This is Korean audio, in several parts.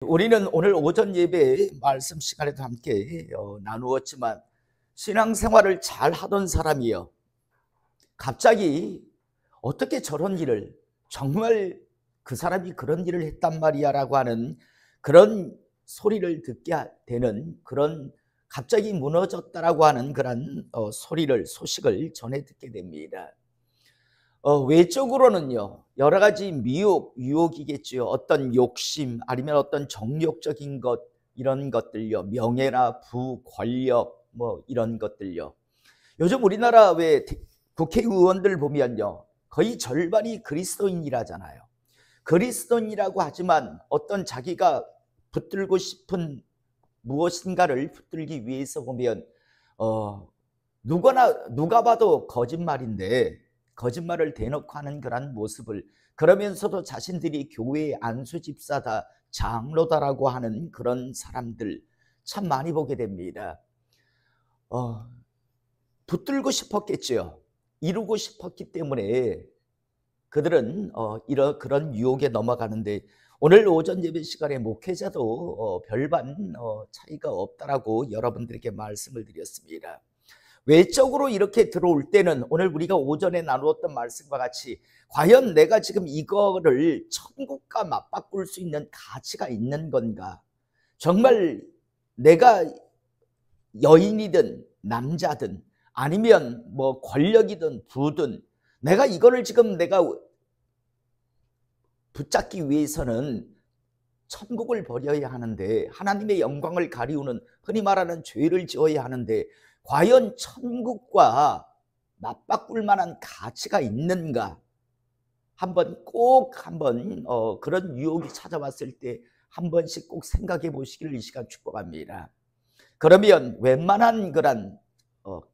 우리는 오늘 오전 예배 말씀 시간에도 함께 나누었지만 신앙생활을 잘 하던 사람이요, 갑자기 어떻게 저런 일을, 정말 그 사람이 그런 일을 했단 말이야 라고 하는 그런 소리를 듣게 되는, 그런 갑자기 무너졌다라고 하는 그런 소식을 전해 듣게 됩니다. 외적으로는요, 여러 가지 유혹이겠지요. 어떤 욕심, 아니면 어떤 정욕적인 것, 이런 것들요. 명예나 부, 권력, 이런 것들요. 요즘 우리나라 국회의원들 보면요, 거의 절반이 그리스도인이라잖아요. 그리스도인이라고 하지만 어떤 자기가 붙들고 싶은 무엇인가를 붙들기 위해서 보면 누가 봐도 거짓말을 대놓고 하는 그런 모습을, 그러면서도 자신들이 교회의 안수집사다, 장로다라고 하는 그런 사람들 참 많이 보게 됩니다. 붙들고 싶었겠죠. 이루고 싶었기 때문에 그들은 그런 유혹에 넘어가는데, 오늘 오전 예배 시간에 목회자도 별반 차이가 없다라고 여러분들에게 말씀을 드렸습니다. 외적으로 이렇게 들어올 때는 오늘 우리가 오전에 나누었던 말씀과 같이 과연 내가 지금 이거를 천국과 맞바꿀 수 있는 가치가 있는 건가? 정말 내가 여인이든 남자든 아니면 권력이든 부든 내가 이거를 지금 내가 붙잡기 위해서는 천국을 버려야 하는데, 하나님의 영광을 가리우는 흔히 말하는 죄를 지어야 하는데, 과연 천국과 맞바꿀 만한 가치가 있는가? 꼭 그런 유혹이 찾아왔을 때 한 번씩 꼭 생각해 보시기를 이 시간 축복합니다. 그러면 웬만한 그런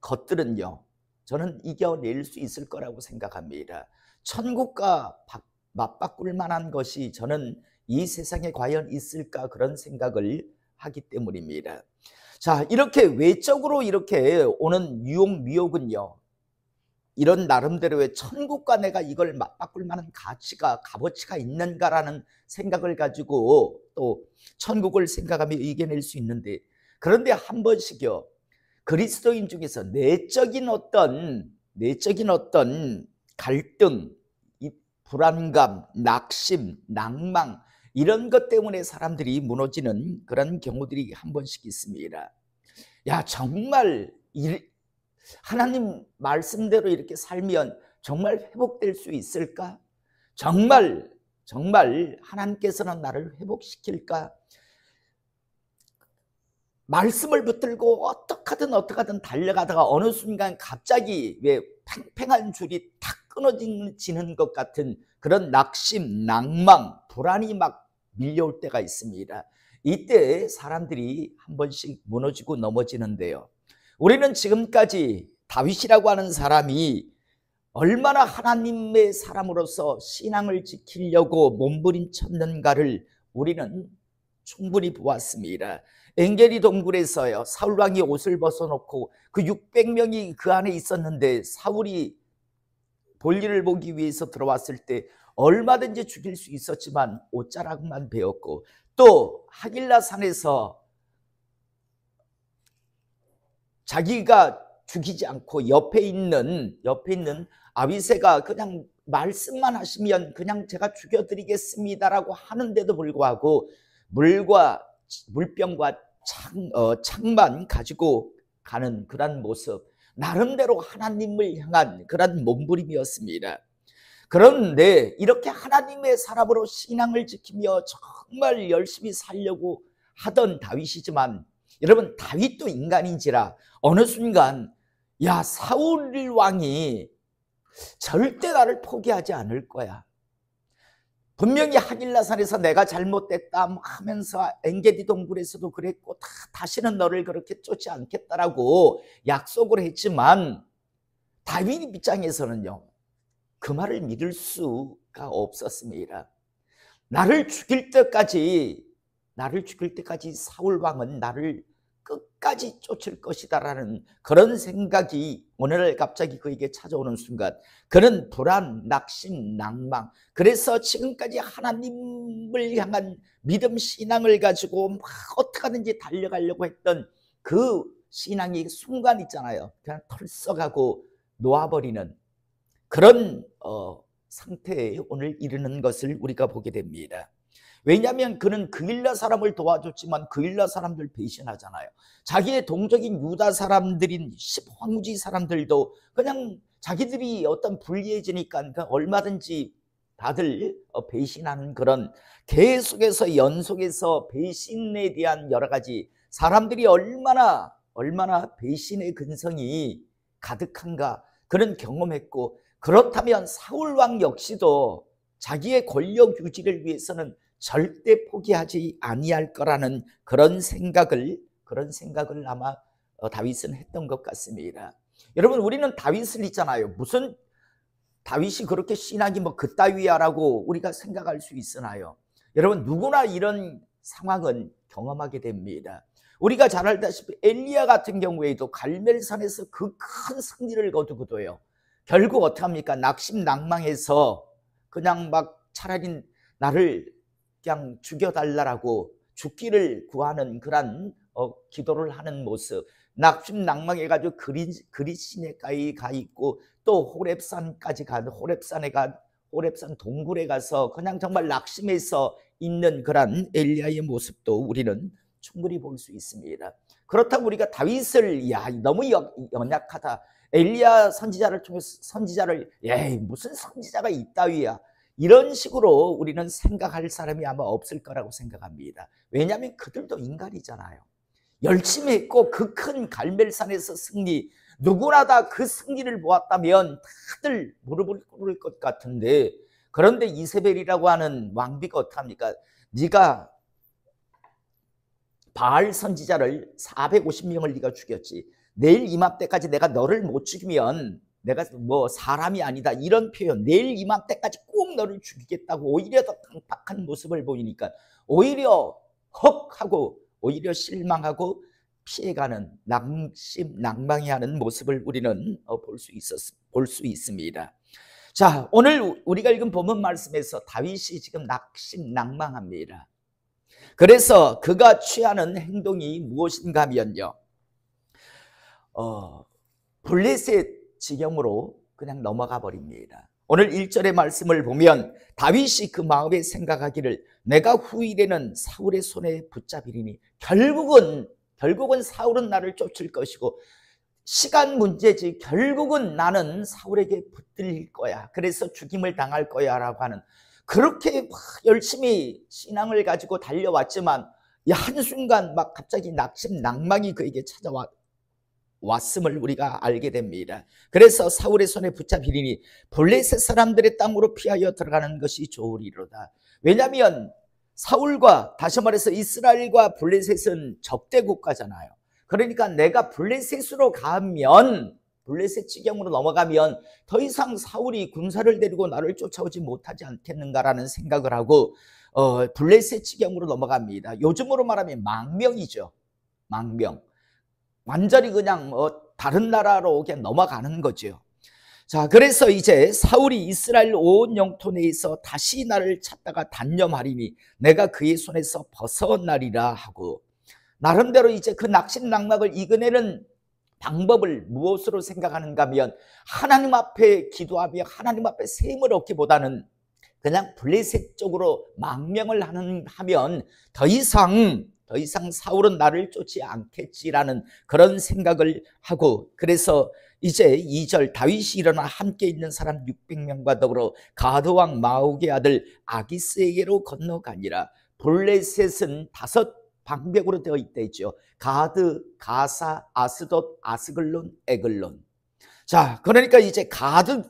것들은요, 저는 이겨낼 수 있을 거라고 생각합니다. 천국과 맞바꿀 만한 것이 저는 이 세상에 과연 있을까, 그런 생각을 하기 때문입니다. 자, 이렇게 외적으로 이렇게 오는 유혹, 미혹은요, 이런 나름대로의 천국과 내가 이걸 맞바꿀 만한 값어치가 있는가라는 생각을 가지고 또 천국을 생각하며 이겨낼 수 있는데, 그런데 한 번씩요, 그리스도인 중에서 내적인 어떤 갈등, 불안감, 낙심, 낭망, 이런 것 때문에 사람들이 무너지는 그런 경우들이 한 번씩 있습니다. 야, 정말 하나님 말씀대로 이렇게 살면 정말 회복될 수 있을까? 정말 하나님께서는 나를 회복시킬까? 말씀을 붙들고 어떻게든 달려가다가 어느 순간 갑자기 왜 팽팽한 줄이 탁 끊어지는 것 같은 그런 낙심, 낭망, 불안이 막 밀려올 때가 있습니다. 이때 사람들이 한 번씩 무너지고 넘어지는데요, 우리는 지금까지 다윗이라고 하는 사람이 얼마나 하나님의 사람으로서 신앙을 지키려고 몸부림쳤는가를 우리는 충분히 보았습니다. 엔게디 동굴에서요, 사울 왕이 옷을 벗어놓고 그 600명이 그 안에 있었는데, 사울이 볼일을 보기 위해서 들어왔을 때 얼마든지 죽일 수 있었지만 옷자락만 베었고, 또 하길라 산에서 자기가 죽이지 않고 옆에 있는 아비새가 그냥 말씀만 하시면 그냥 제가 죽여드리겠습니다라고 하는데도 불구하고 물병과 창만 가지고 가는 그런 모습, 나름대로 하나님을 향한 그런 몸부림이었습니다. 그런데 이렇게 하나님의 사람으로 신앙을 지키며 정말 열심히 살려고 하던 다윗이지만, 여러분, 다윗도 인간인지라 어느 순간 사울 왕이 절대 나를 포기하지 않을 거야, 분명히 하길라산에서 내가 잘못됐다 하면서 엔게디 동굴에서도 그랬고 다시는 너를 그렇게 쫓지 않겠다라고 약속을 했지만, 다윗 입장에서는요, 그 말을 믿을 수가 없었습니다. 나를 죽일 때까지 사울 왕은 나를 끝까지 쫓을 것이다라는 그런 생각이 오늘 갑자기 그에게 찾아오는 순간 그는 불안, 낙심, 낭망, 그래서 지금까지 하나님을 향한 믿음 신앙을 가지고 막 어떻게 하든지 달려가려고 했던 그 신앙이 순간 있잖아요, 그냥 털썩하고 놓아버리는 그런 상태에 오늘 이르는 것을 우리가 보게 됩니다. 왜냐하면 그는 그일라 사람을 도와줬지만 그일라 사람들 배신하잖아요. 자기의 동족인 유다 사람들인 황무지 사람들도 그냥 자기들이 어떤 불리해지니까 얼마든지 다들 배신하는 그런 계속해서 연속해서 배신에 대한 여러 가지 사람들이 얼마나 배신의 근성이 가득한가 그는 경험했고, 그렇다면 사울 왕 역시도 자기의 권력 유지를 위해서는 절대 포기하지 아니할 거라는 그런 생각을 아마 다윗은 했던 것 같습니다. 여러분, 우리는 다윗을 있잖아요. 무슨 다윗이 그렇게 신학이 뭐 그따위야라고 우리가 생각할 수 있으나요? 여러분, 누구나 이런 상황은 경험하게 됩니다. 우리가 잘 알다시피 엘리야 같은 경우에도 갈멜산에서 그 큰 승리를 거두고도요, 결국 어떻게 합니까? 낙심낭망해서 그냥 막 차라리 나를 그냥 죽여달라고 죽기를 구하는 그런 기도를 하는 모습, 낙심낭망해가지고 그리시네가에 가 있고 또 호렙산까지 가는 호렙산 동굴에 가서 그냥 정말 낙심해서 있는 그런 엘리야의 모습도 우리는 충분히 볼 수 있습니다. 그렇다고 우리가 다윗을 너무 연약하다, 엘리야 선지자를 통해서 무슨 선지자가 이따위야, 이런 식으로 우리는 생각할 사람이 아마 없을 거라고 생각합니다. 왜냐하면 그들도 인간이잖아요. 열심히 했고 그 큰 갈멜산에서 승리, 누구나 다 그 승리를 보았다면 다들 무릎을 꿇을 것 같은데, 그런데 이세벨이라고 하는 왕비가 어떡합니까? 네가 바알 선지자를 450명을 네가 죽였지, 내일 이맘때까지 내가 너를 못 죽이면 내가 뭐 사람이 아니다, 이런 표현, 내일 이맘때까지 꼭 너를 죽이겠다고 오히려 더 강팍한 모습을 보이니까 오히려 헉하고 오히려 실망하고 피해가는, 낭망해하는 모습을 우리는 볼 수 있습니다. 자, 오늘 우리가 읽은 본문 말씀에서 다윗이 지금 낭망합니다. 그래서 그가 취하는 행동이 무엇인가 하면요, 블레셋 지경으로 그냥 넘어가 버립니다. 오늘 1절의 말씀을 보면 다윗이 그 마음에 생각하기를 내가 후일에는 사울의 손에 붙잡히리니, 결국은 사울은 나를 쫓을 것이고 시간 문제지, 결국은 나는 사울에게 붙들 거야, 그래서 죽임을 당할 거야 라고 하는, 그렇게 열심히 신앙을 가지고 달려왔지만 한순간 막 갑자기 낭망이 그에게 찾아왔음을 우리가 알게 됩니다. 그래서 사울의 손에 붙잡히리니 블레셋 사람들의 땅으로 피하여 들어가는 것이 좋으리로다. 왜냐하면 사울과, 다시 말해서 이스라엘과 블레셋은 적대 국가잖아요. 그러니까 내가 블레셋으로 가면, 블레셋 지경으로 넘어가면 더 이상 사울이 군사를 데리고 나를 쫓아오지 못하지 않겠는가라는 생각을 하고 블레셋 지경으로 넘어갑니다. 요즘으로 말하면 망명이죠. 망명. 완전히 그냥 다른 나라로 그냥 넘어가는 거죠. 자, 그래서 이제 사울이 이스라엘 온 영토 내에서 다시 나를 찾다가 단념하리니 내가 그의 손에서 벗어나리라 하고, 나름대로 이제 그 낙심낭망을 이겨내는 방법을 무엇으로 생각하는가 하면 하나님 앞에 기도하며 하나님 앞에 세임을 얻기보다는 그냥 블레셋 쪽으로 망명을 하면 더 이상 사울은 나를 쫓지 않겠지라는 그런 생각을 하고, 그래서 이제 2절 다윗이 일어나 함께 있는 사람 600명과 더불어 가드왕 마옥의 아들 아기스에게로 건너가니라. 블레셋은 5 방백으로 되어 있다죠. 가드, 가사, 아스돗, 아스글론, 에글론. 자, 그러니까 이제 가드 5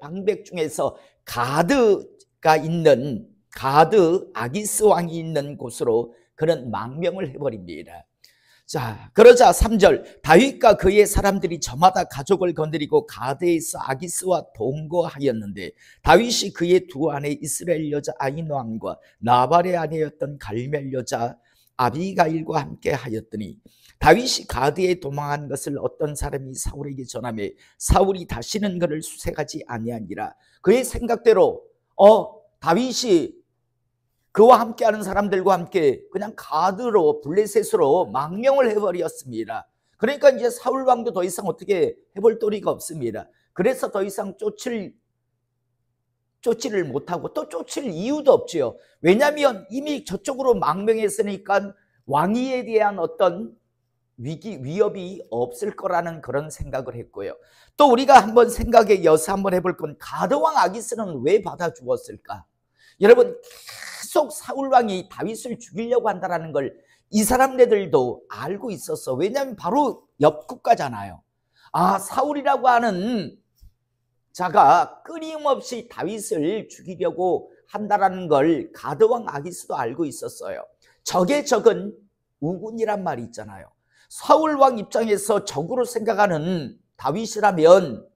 방백 중에서 가드가 있는, 가드 아기스 왕이 있는 곳으로 그는 망명을 해버립니다. 자, 그러자 3절 다윗과 그의 사람들이 저마다 가족을 건드리고 가드에서 아기스와 동거하였는데 다윗이 그의 두 아내 이스라엘 여자 아히노함과 나발의 아내였던 갈멜 여자 아비가일과 함께 하였더니 다윗이 가드에 도망한 것을 어떤 사람이 사울에게 전하매 사울이 다시는 그를 수색하지 아니하니라. 그의 생각대로 다윗이 그와 함께하는 사람들과 함께 그냥 가드로 블레셋으로 망명을 해버렸습니다. 그러니까 이제 사울 왕도 더 이상 어떻게 해볼 도리가 없습니다. 그래서 더 이상 쫓지를 못하고 또 쫓을 이유도 없지요. 왜냐하면 이미 저쪽으로 망명했으니까 왕위에 대한 어떤 위협이 없을 거라는 그런 생각을 했고요. 또 우리가 한번 생각에 이어서 한번 해볼 건 가드왕 아기스는 왜 받아주었을까? 여러분, 계속 사울왕이 다윗을 죽이려고 한다는 걸 이 사람들도 알고 있었어. 왜냐하면 바로 옆 국가잖아요. 사울이라고 하는 자가 끊임없이 다윗을 죽이려고 한다는 걸 가드왕 아기스도 알고 있었어요. 적의 적은 우군이란 말이 있잖아요. 사울왕 입장에서 적으로 생각하는 다윗이라면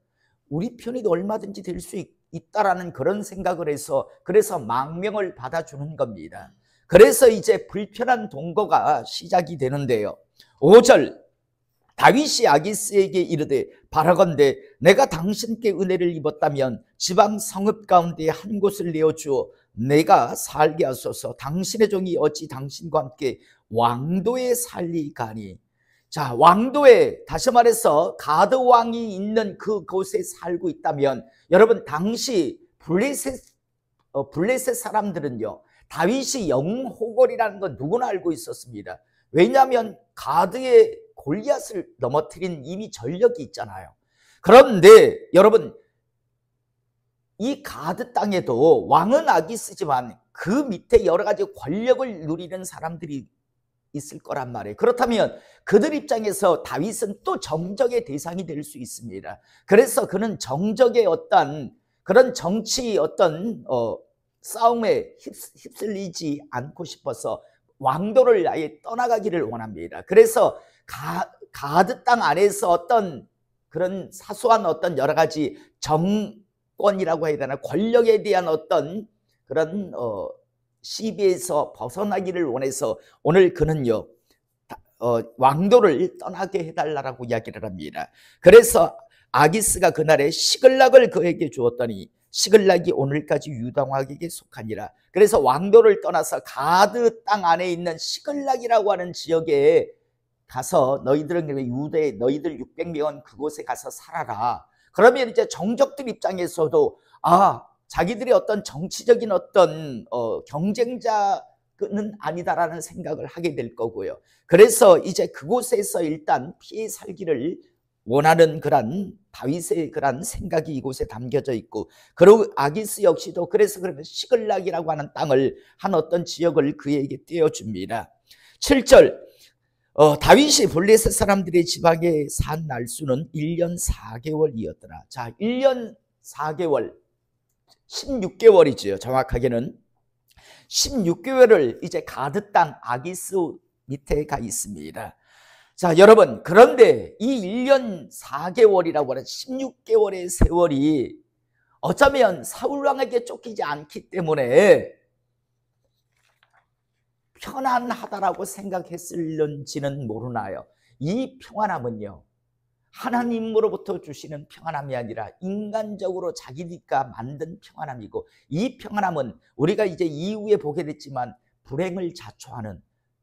우리 편이 얼마든지 될 수 있다라는 그런 생각을 해서 그래서 망명을 받아주는 겁니다. 그래서 이제 불편한 동거가 시작이 되는데요. 5절 다윗이 아기스에게 이르되 바라건대 내가 당신께 은혜를 입었다면 지방 성읍 가운데 한 곳을 내어주어 내가 살게 하소서. 당신의 종이 어찌 당신과 함께 왕도에 살리가니. 자, 왕도에, 다시 말해서 가드 왕이 있는 그곳에 살고 있다면 여러분, 당시 블레셋 사람들은요 다윗이 영호걸이라는 건 누구나 알고 있었습니다. 왜냐하면 가드의 골리앗을 넘어뜨린 이미 전력이 있잖아요. 그런데 여러분, 이 가드 땅에도 왕은 아기스지만 그 밑에 여러 가지 권력을 누리는 사람들이 있을 거란 말이에요. 그렇다면 그들 입장에서 다윗은 또 정적의 대상이 될 수 있습니다. 그래서 그는 정적의 어떤 그런 정치 어떤 싸움에 휩쓸리지 않고 싶어서 왕도를 아예 떠나가기를 원합니다. 그래서 가드 땅 안에서 어떤 그런 사소한 어떤 여러 가지 정권이라고 해야 되나, 권력에 대한 어떤 그런 시비에서 벗어나기를 원해서 오늘 그는요 왕도를 떠나게 해달라고 이야기를 합니다. 그래서 아기스가 그날에 시글락을 그에게 주었더니 시글락이 오늘까지 유다 왕에게 속하니라. 그래서 왕도를 떠나서 가드 땅 안에 있는 시글락이라고 하는 지역에 가서 너희들은 유대에 너희들 600명은 그곳에 가서 살아라. 그러면 이제 정적들 입장에서도 자기들의 어떤 정치적인 어떤 경쟁자는 아니다라는 생각을 하게 될 거고요. 그래서 이제 그곳에서 일단 피해 살기를 원하는 그런 다윗의 그런 생각이 이곳에 담겨져 있고, 그리고 아기스 역시도 그래서 그러면 시글락이라고 하는 땅을 한 어떤 지역을 그에게 떼어줍니다. 7절 다윗이 블레셋 사람들의 지방에 산 날수는 1년 4개월이었더라. 자, 1년 4개월 16개월이죠. 정확하게는 16개월을 이제 가드 땅 아기스 밑에 가 있습니다. 자, 여러분, 그런데 이 1년 4개월이라고 하는 16개월의 세월이 어쩌면 사울왕에게 쫓기지 않기 때문에 편안하다라고 생각했을는지는 모르나요? 이 평안함은요 하나님으로부터 주시는 평안함이 아니라 인간적으로 자기가 만든 평안함이고, 이 평안함은 우리가 이제 이후에 보게 됐지만 불행을 자초하는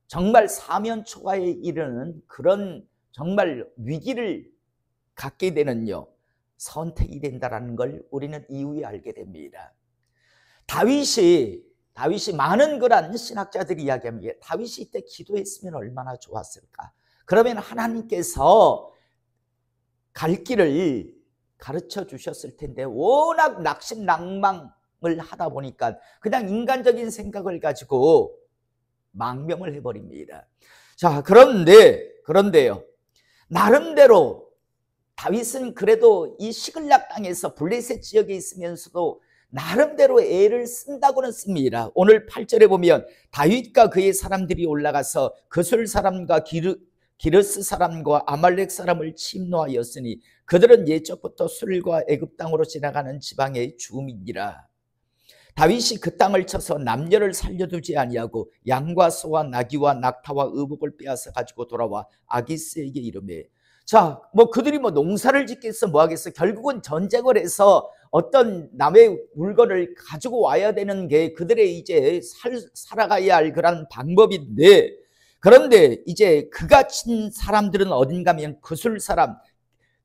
정말 사면초가에 이르는 그런 정말 위기를 갖게 되는요 선택이 된다는 걸 우리는 이후에 알게 됩니다. 다윗이 많은 그런 신학자들이 이야기합니다. 다윗이 이때 기도했으면 얼마나 좋았을까. 그러면 하나님께서 갈 길을 가르쳐 주셨을 텐데 워낙 낙심낭망을 하다 보니까 그냥 인간적인 생각을 가지고 망명을 해버립니다. 자, 그런데요 나름대로 다윗은 그래도 이 시글락 땅에서 블레셋 지역에 있으면서도 나름대로 애를 쓴다고는 씁니다. 오늘 8절에 보면 다윗과 그의 사람들이 올라가서 그술 사람과 기르스 사람과 아말렉 사람을 침노하였으니 그들은 예적부터 술과 애굽 땅으로 지나가는 지방의 주민이라. 다윗이 그 땅을 쳐서 남녀를 살려두지 아니하고 양과 소와 나귀와 낙타와 의복을 빼앗아 가지고 돌아와 아기스에게 이르매. 자, 그들이 농사를 짓겠어 뭐 하겠어. 결국은 전쟁을 해서 어떤 남의 물건을 가지고 와야 되는 게 그들의 이제 살아가야 할 그런 방법인데, 그런데 이제 그가 친 사람들은 어딘가 하면 구술 사람,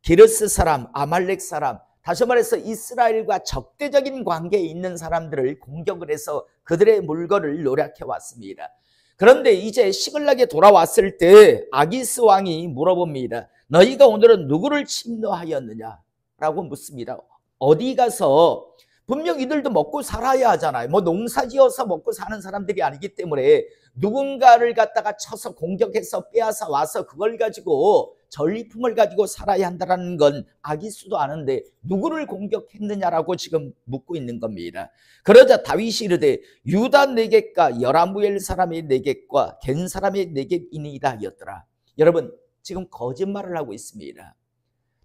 기르스 사람, 아말렉 사람, 다시 말해서 이스라엘과 적대적인 관계에 있는 사람들을 공격을 해서 그들의 물건을 노략해 왔습니다. 그런데 이제 시글락에 돌아왔을 때 아기스 왕이 물어봅니다. 너희가 오늘은 누구를 침노하였느냐? 라고 묻습니다. 어디 가서, 분명 이들도 먹고 살아야 하잖아요. 농사 지어서 먹고 사는 사람들이 아니기 때문에 누군가를 갖다가 쳐서 공격해서 빼앗아 와서 그걸 가지고 전리품을 가지고 살아야 한다는 건 아기스도 아는데 누구를 공격했느냐라고 지금 묻고 있는 겁니다. 그러자 다윗이 이르되 유다 네겝과 여라무엘 사람의 네겝과 겐 사람의 네겝이니이다 하였더라. 여러분, 지금 거짓말을 하고 있습니다.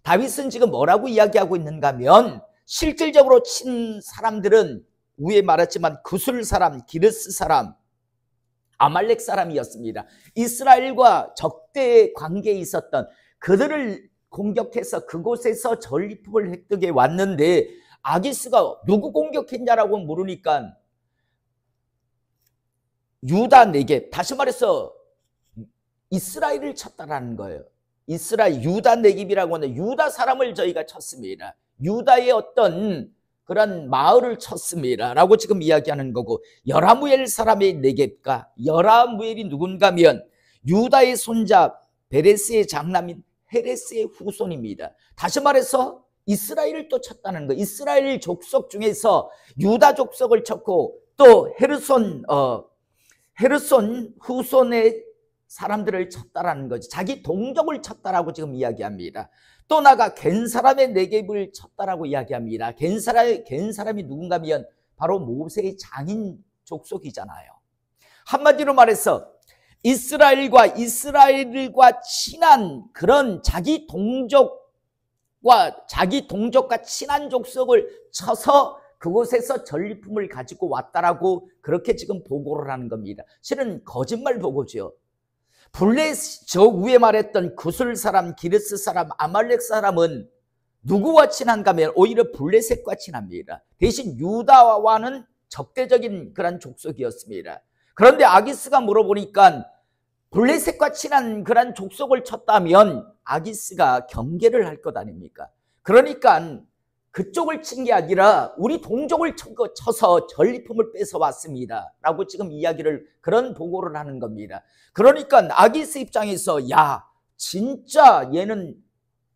다윗은 지금 뭐라고 이야기하고 있는가 하면, 실질적으로 친 사람들은 위에 말했지만 구술 사람, 기르스 사람, 아말렉 사람이었습니다. 이스라엘과 적대 관계에 있었던 그들을 공격해서 그곳에서 전리품을 획득해 왔는데, 아기스가 누구 공격했냐라고 물으니까 유다 네겝, 다시 말해서 이스라엘을 쳤다라는 거예요. 이스라엘, 유다 네겝이라고 하는 유다 사람을 저희가 쳤습니다. 유다의 어떤 그런 마을을 쳤습니다 라고 지금 이야기하는 거고, 여라무엘 사람의 네겝과, 여라무엘이 누군가 하면 유다의 손자 베레스의 장남인 헤레스의 후손입니다. 다시 말해서 이스라엘을 또 쳤다는 거예요. 이스라엘 족속 중에서 유다 족속을 쳤고, 또 헤르손 후손의 사람들을 쳤다라는 거지. 자기 동족을 쳤다라고 지금 이야기합니다. 또 나가 겐 사람의 네겝을 쳤다라고 이야기합니다. 겐 사람이 누군가 하면 바로 모세의 장인 족속이잖아요. 한마디로 말해서 이스라엘과 친한 그런 자기 동족과 친한 족속을 쳐서 그곳에서 전리품을 가지고 왔다라고 그렇게 지금 보고를 하는 겁니다. 실은 거짓말 보고죠. 저 위에 말했던 구술 사람, 기르스 사람, 아말렉 사람은 누구와 친한가 하면 오히려 블레셋과 친합니다. 대신 유다와는 적대적인 그런 족속이었습니다. 그런데 아기스가 물어보니까 블레셋과 친한 그런 족속을 쳤다면 아기스가 경계를 할 것 아닙니까? 그러니까 그쪽을 친 게 아니라 우리 동족을 쳐서 전리품을 뺏어왔습니다 라고 지금 이야기를, 그런 보고를 하는 겁니다. 그러니까 아기스 입장에서 야, 진짜 얘는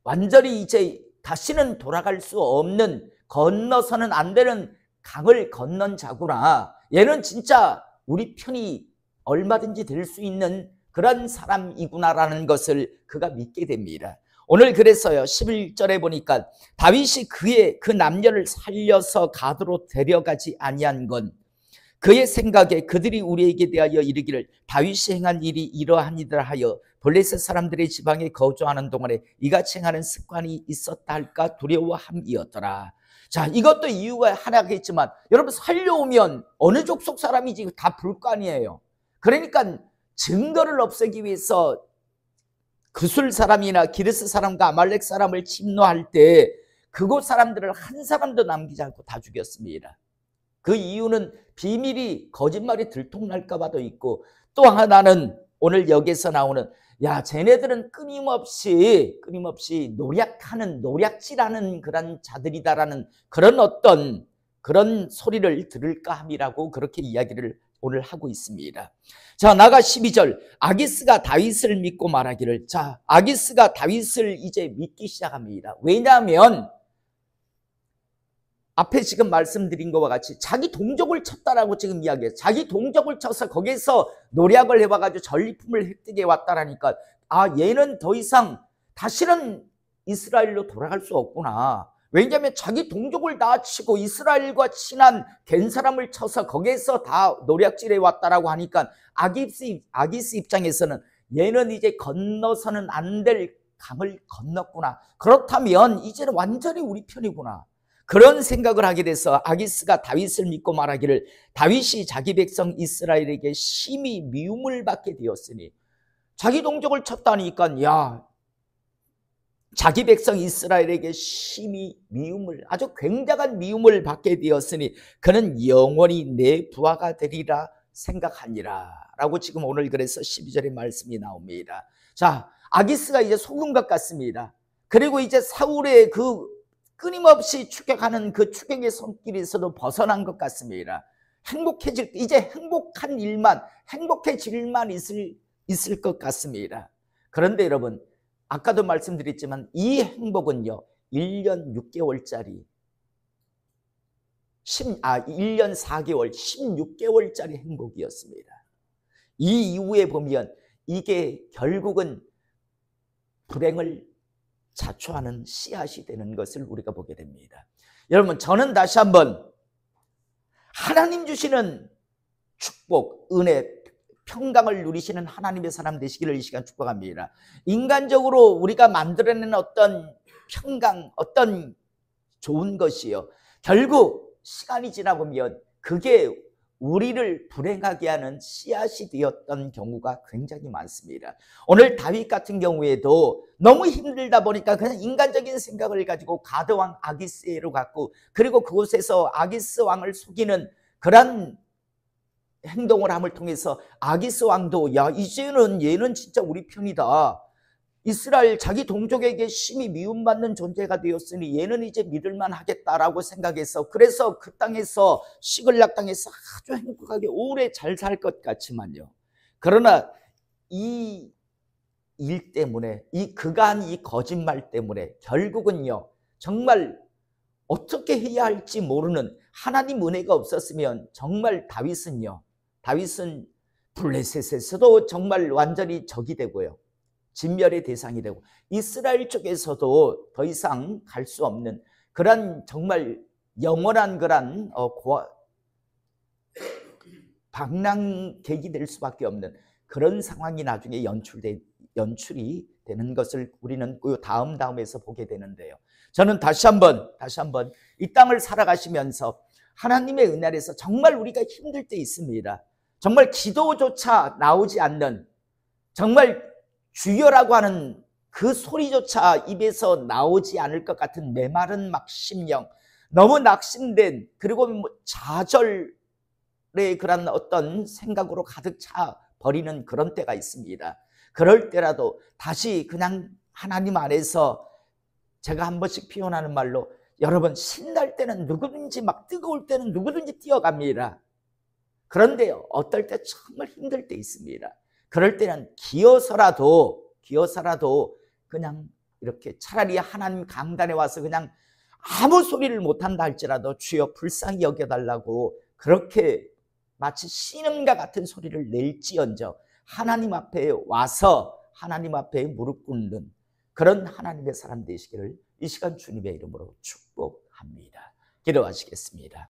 완전히 이제 다시는 돌아갈 수 없는, 건너서는 안 되는 강을 건넌 자구나. 얘는 진짜 우리 편이 얼마든지 될 수 있는 그런 사람이구나라는 것을 그가 믿게 됩니다. 오늘 그래서요 11절에 보니까 다윗이 그 남녀를 살려서 가드로 데려가지 아니한 건 그의 생각에 그들이 우리에게 대하여 이르기를 다윗이 행한 일이 이러하니라 하여 블레셋 사람들의 지방에 거주하는 동안에 이같이 행하는 습관이 있었다 할까 두려워함이었더라. 자, 이것도 이유가 하나겠지만 여러분, 살려오면 어느 족속 사람이지 다 볼 거 아니에요. 그러니까 증거를 없애기 위해서 구술 사람이나 기르스 사람과 아말렉 사람을 침노할 때 그곳 사람들을 한 사람도 남기지 않고 다 죽였습니다. 그 이유는 비밀이, 거짓말이 들통날까 봐도 있고, 또 하나는 오늘 여기서 나오는, 야, 쟤네들은 끊임없이 노략질하는 그런 자들이다라는 그런 어떤 그런 소리를 들을까 함이라고 그렇게 이야기를 오늘 하고 있습니다. 자, 나가 12절. 아기스가 다윗을 믿고 말하기를. 자, 아기스가 다윗을 이제 믿기 시작합니다. 왜냐하면 앞에 지금 말씀드린 것과 같이 자기 동족을 쳤다라고 지금 이야기해요. 자기 동족을 쳐서 거기서 노략을 해봐가지고 전리품을 획득해 왔다라니까, 아, 얘는 더 이상 다시는 이스라엘로 돌아갈 수 없구나. 왜냐하면 자기 동족을 다 치고 이스라엘과 친한 겐 사람을 쳐서 거기에서 다 노략질해 왔다라고 하니까 아기스 입장에서는 얘는 이제 건너서는 안 될 강을 건넜구나. 그렇다면 이제는 완전히 우리 편이구나. 그런 생각을 하게 돼서 아기스가 다윗을 믿고 말하기를 다윗이 자기 백성 이스라엘에게 심히 미움을 받게 되었으니, 자기 동족을 쳤다니까 야, 자기 백성 이스라엘에게 심히 미움을, 아주 굉장한 미움을 받게 되었으니 그는 영원히 내 부하가 되리라 생각하니라 라고 지금 오늘 그래서 12절의 말씀이 나옵니다. 자, 아기스가 이제 속은 것 같습니다. 그리고 이제 사울의 그 끊임없이 추격하는 그 추격의 손길에서도 벗어난 것 같습니다. 이제 행복한 일만, 행복해질 일만 있을 것 같습니다. 그런데 여러분, 아까도 말씀드렸지만 이 행복은요, 1년 6개월짜리, 1년 4개월, 16개월짜리 행복이었습니다. 이 이후에 보면 이게 결국은 불행을 자초하는 씨앗이 되는 것을 우리가 보게 됩니다. 여러분, 저는 다시 한번 하나님 주시는 축복, 은혜, 평강을 누리시는 하나님의 사람 되시기를 이 시간 축복합니다. 인간적으로 우리가 만들어낸 어떤 평강, 어떤 좋은 것이요, 결국 시간이 지나보면 그게 우리를 불행하게 하는 씨앗이 되었던 경우가 굉장히 많습니다. 오늘 다윗 같은 경우에도 너무 힘들다 보니까 그냥 인간적인 생각을 가지고 가드왕 아기스로 갔고, 그리고 그곳에서 아기스 왕을 속이는 그런 행동을 함을 통해서 아기스 왕도 야, 이제는 얘는 진짜 우리 편이다, 이스라엘 자기 동족에게 심히 미움받는 존재가 되었으니 얘는 이제 믿을만 하겠다라고 생각해서, 그래서 그 땅에서 시글락 땅에서 아주 행복하게 오래 잘 살 것 같지만요, 그러나 이 일 때문에, 그가 한 이 거짓말 때문에 결국은요, 정말 어떻게 해야 할지 모르는, 하나님 은혜가 없었으면 정말 다윗은 블레셋에서도 정말 완전히 적이 되고요, 진멸의 대상이 되고, 이스라엘 쪽에서도 더 이상 갈 수 없는 그런 정말 영원한 그런 방랑객이 될 수밖에 없는 그런 상황이 나중에 연출이 되는 것을 우리는 그 다음에서 보게 되는데요. 저는 다시 한번 이 땅을 살아가시면서 하나님의 은혜 아래서 정말 우리가 힘들 때 있습니다. 정말 기도조차 나오지 않는, 정말 주여라고 하는 그 소리조차 입에서 나오지 않을 것 같은 메마른 막심령, 너무 낙심된, 그리고 좌절의 그런 어떤 생각으로 가득 차 버리는 그런 때가 있습니다. 그럴 때라도 다시 그냥 하나님 안에서, 제가 한 번씩 표현하는 말로, 여러분 신날 때는 누구든지, 막 뜨거울 때는 누구든지 뛰어갑니다. 그런데 어떨 때 정말 힘들 때 있습니다. 그럴 때는 기어서라도 그냥 이렇게 차라리 하나님 강단에 와서 그냥 아무 소리를 못한다 할지라도 주여 불쌍히 여겨달라고 그렇게 마치 신음과 같은 소리를 낼지언정 하나님 앞에 와서 하나님 앞에 무릎 꿇는 그런 하나님의 사람 되시기를 이 시간 주님의 이름으로 축복합니다. 기도하시겠습니다.